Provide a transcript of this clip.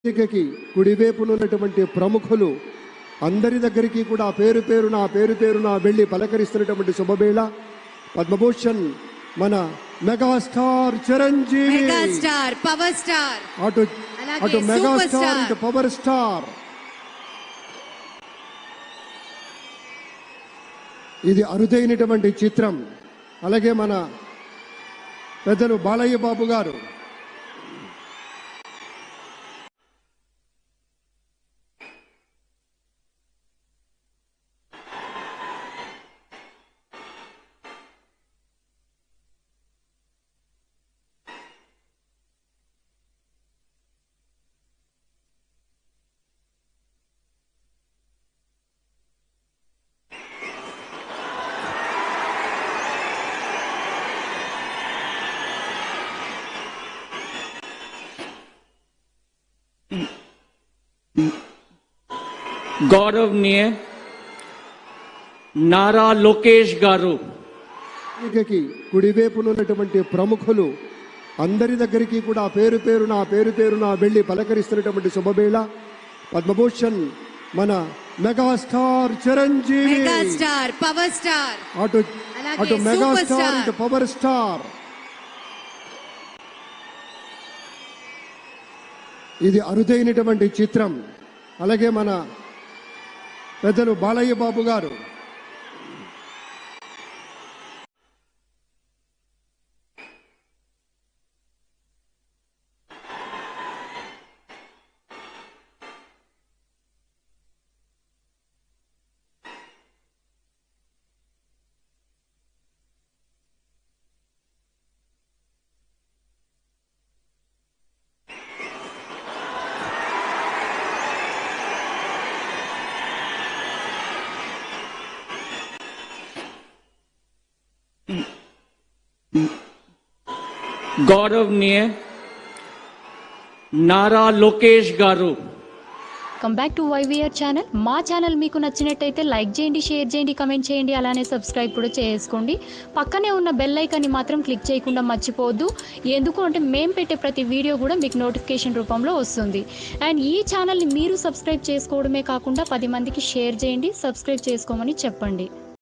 వేదికకి కుడివైపునున్నటువంటి ప్రముఖులు అందరి దగ్గరికి కూడా పేరు పేరున వెళ్ళి పలకరిస్తున్నటువంటి శుభవేళ పద్మభూషణ్ మన megastar Chiranjeevi, megastar power star, అటు మెగాస్టార్ ఇటు పవర్ స్టార్. ఇది అరుదైనటువంటి చిత్రం. అలాగే మన పెద్దలు బాలయ్య బాబు గారు गौरवनीय नारा लोकेश गारू కుడివైపునున్నటువంటి ప్రముఖులు అందరి దగ్గరికి కూడా పేరు పేరున వెళ్ళి పలకరిస్తున్నటువంటి శుభవేళ పద్మభూషణ్ మన megastar Chiranjeevi, megastar power star, అటు మెగాస్టార్ ఇటు పవర్ స్టార్. ఇది అరుదైనటువంటి చిత్రం. అలాగే మన పెద్దలు బాలయ్య బాబు గారు गौरवनीय Nara Lokesh garu. Come back to YVR channel. మా ఛానల్ మీకు నచ్చినట్టయితే లైక్ చేయండి, షేర్ చేయండి, కమెంట్ చేయండి, అలానే సబ్స్క్రైబ్ కూడా చేసుకోండి. పక్కనే ఉన్న బెల్ ఐకాన్ని మాత్రం క్లిక్ చేయకుండా మర్చిపోవద్దు. ఎందుకు అంటే మేము పెట్టే ప్రతి వీడియో కూడా మీకు నోటిఫికేషన్ రూపంలో వస్తుంది. అండ్ ఈ ఛానల్ని మీరు సబ్స్క్రైబ్ చేసుకోవడమే కాకుండా 10 మందికి షేర్ చేయండి, సబ్స్క్రైబ్ చేసుకోమని చెప్పండి.